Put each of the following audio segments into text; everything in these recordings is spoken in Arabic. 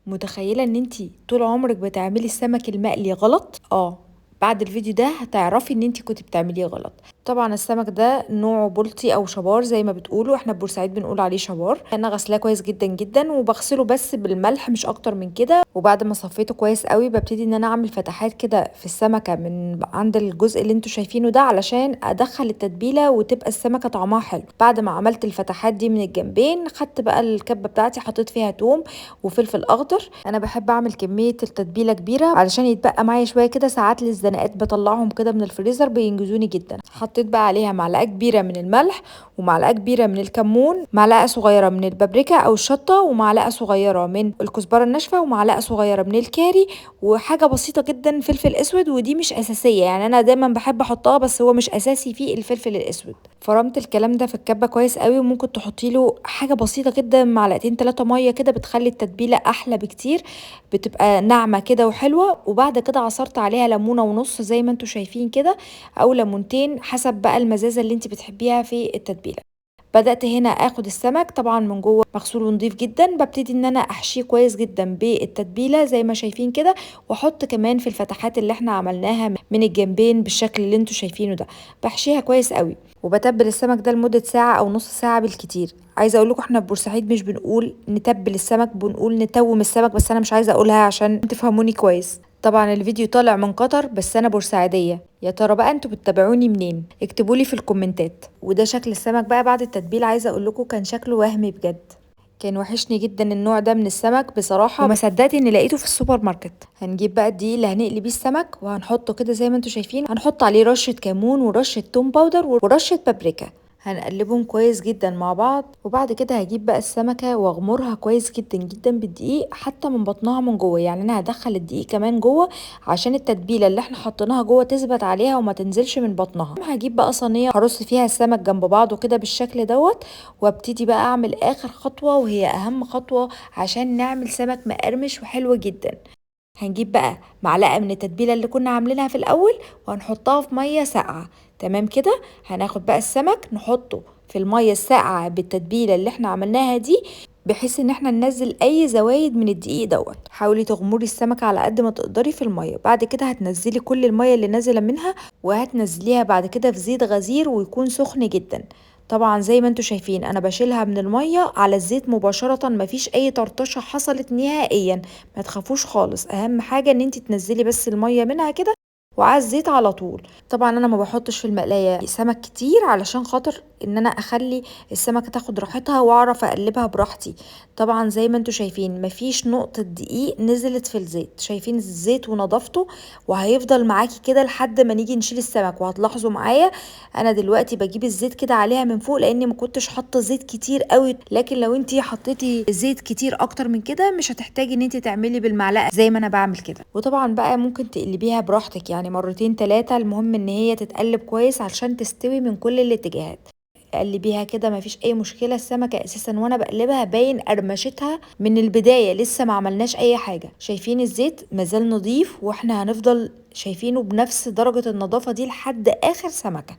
متخيله ان انتي طول عمرك بتعملي السمك المقلي غلط؟ بعد الفيديو ده هتعرفي ان انتي كنت بتعمليه غلط. طبعا السمك ده نوعه بلطي او شبار زي ما بتقولوا، احنا بورسعيد بنقول عليه شبار. انا غسلاه كويس جدا جدا وبغسله بس بالملح مش اكتر من كده، وبعد ما صفيته كويس قوي ببتدي ان انا اعمل فتحات كده في السمكه من عند الجزء اللي انتوا شايفينه ده علشان ادخل التتبيله وتبقى السمكه طعمها حلو. بعد ما عملت الفتحات دي من الجنبين خدت بقى الكبه بتاعتي حطيت فيها توم وفلفل اخضر. انا بحب اعمل كميه التتبيله كبيره علشان يتبقى معايا شويه كده، ساعات للزنقات بطلعهم كده من الفريزر بينجزوني جدا. حطيت بقى عليها معلقه كبيره من الملح ومعلقه كبيره من الكمون، معلقه صغيره من البابريكا او الشطه، ومعلقه صغيره من الكزبره الناشفه، ومعلقه صغيره من الكاري، وحاجه بسيطه جدا فلفل اسود، ودي مش اساسيه يعني انا دايما بحب احطها بس هو مش اساسي فيه الفلفل الاسود. فرمت الكلام ده في الكبه كويس قوي، وممكن تحطي له حاجه بسيطه جدا معلقتين 3 ميه كده بتخلي التتبيله احلى بكتير، بتبقى ناعمه كده وحلوه. وبعد كده عصرت عليها ليمونه ونص زي ما انتوا شايفين كده، او ليمونتين حسب بقى المزازه اللي انت بتحبيها في التتبيله. بدأت هنا اخد السمك طبعا من جوه مغسول ونضيف جدا، ببتدي ان انا احشيه كويس جدا بالتتبيله زي ما شايفين كده، واحط كمان في الفتحات اللي احنا عملناها من الجنبين بالشكل اللي انتوا شايفينه ده. بحشيها كويس قوي وبتبل السمك ده لمده ساعه او نص ساعه بالكتير. عايزه اقول لكم احنا في بورسعيد مش بنقول نتبل السمك، بنقول نتوم السمك، بس انا مش عايزه اقولها عشان تفهموني كويس. طبعا الفيديو طالع من قطر بس انا بورسعيديه، يا ترى بقى انتوا بتتابعوني منين؟ اكتبولي في الكومنتات. وده شكل السمك بقى بعد التتبيله، عايزه اقول لكم كان شكله وهمي بجد. كان وحشني جدا النوع ده من السمك بصراحه، وما صدقت اني لقيته في السوبر ماركت. هنجيب بقى الدقيق اللي هنقلي بيه السمك وهنحطه كده زي ما انتوا شايفين، هنحط عليه رشه كمون ورشه توم باودر ورشه بابريكا، هنقلبهم كويس جدا مع بعض. وبعد كده هجيب بقى السمكه واغمرها كويس جدا جدا بالدقيق حتى من بطنها من جوه، يعني انا هدخل الدقيق كمان جوه عشان التتبيله اللي احنا حطيناها جوه تثبت عليها وما تنزلش من بطنها. هجيب بقى صينيه هرص فيها السمك جنب بعضه كده بالشكل دوت، وابتدي بقى اعمل اخر خطوه وهي اهم خطوه عشان نعمل سمك مقرمش وحلو جدا. هنجيب بقى معلقه من التتبيله اللي كنا عاملينها في الاول وهنحطها في ميه ساقعه. تمام كده. هناخد بقى السمك نحطه في الميه الساقعه بالتتبيله اللي احنا عملناها دي، بحيث ان احنا ننزل اي زوايد من الدقيق دوت. حاولي تغمري السمكه على قد ما تقدري في الميه، بعد كده هتنزلي كل الميه اللي نازله منها وهتنزليها بعد كده في زيت غزير ويكون سخن جدا. طبعا زي ما انتوا شايفين انا بشيلها من الميه على الزيت مباشره، مفيش اي طرطشه حصلت نهائيا. ما تخافوش خالص، اهم حاجه ان انت تنزلي بس الميه منها كده وعلى الزيت على طول. طبعا انا ما بحطش في المقلايه سمك كتير علشان خاطر ان انا اخلي السمكه تاخد راحتها واعرف اقلبها براحتي. طبعا زي ما انتوا شايفين مفيش نقطه دقيق نزلت في الزيت، شايفين الزيت ونظافته، وهيفضل معاكي كده لحد ما نيجي نشيل السمك. وهتلاحظوا معايا انا دلوقتي بجيب الزيت كده عليها من فوق لاني ما كنتش حاطه زيت كتير قوي، لكن لو انتي حطيتي زيت كتير اكتر من كده مش هتحتاجي ان انتي تعملي بالمعلقه زي ما انا بعمل كده. وطبعا بقى ممكن تقلبيها براحتك يعني مرتين 3، المهم ان هي تتقلب كويس علشان تستوي من كل الاتجاهات. قلبيها كده مفيش اي مشكله. السمكه اساسا وانا بقلبها باين قرمشتها من البدايه، لسه ما عملناش اي حاجه. شايفين الزيت مازال نضيف واحنا هنفضل شايفينه بنفس درجه النظافه دي لحد اخر سمكه.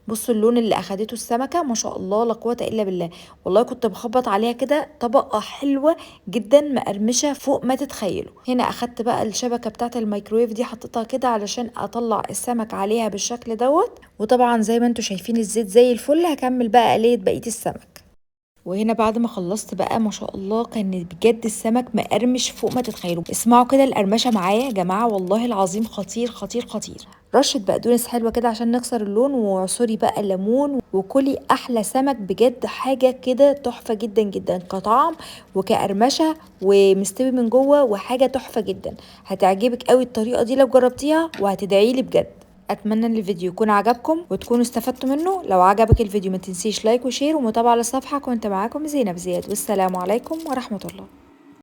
بصوا اللون اللي اخدته السمكه ما شاء الله لا قوه الا بالله. والله كنت بخبط عليها كده طبقه حلوه جدا مقرمشه فوق ما تتخيلوا. هنا اخدت بقى الشبكه بتاعه الميكرويف دي حطيتها كده علشان اطلع السمك عليها بالشكل دوت. وطبعا زي ما انتوا شايفين الزيت زي الفل. هكمل بقى قليه بقيه السمك. وهنا بعد ما خلصت بقى ما شاء الله كان بجد السمك مقرمش فوق ما تتخيلوا. اسمعوا كده القرمشه معايا يا جماعه، والله العظيم خطير خطير خطير. رشه بقدونس حلوه كده عشان نكسر اللون، وعصري بقى الليمون، وكلي احلى سمك بجد. حاجه كده تحفه جدا جدا كطعم وكقرمشه ومستوي من جوه، وحاجه تحفه جدا. هتعجبك قوي الطريقه دي لو جربتيها وهتدعيلي بجد. اتمنى ان الفيديو يكون عجبكم وتكونوا استفدتوا منه. لو عجبك الفيديو ما تنسيش لايك وشير ومتابعة للصفحة. كنت معاكم زينب زياد، والسلام عليكم ورحمة الله.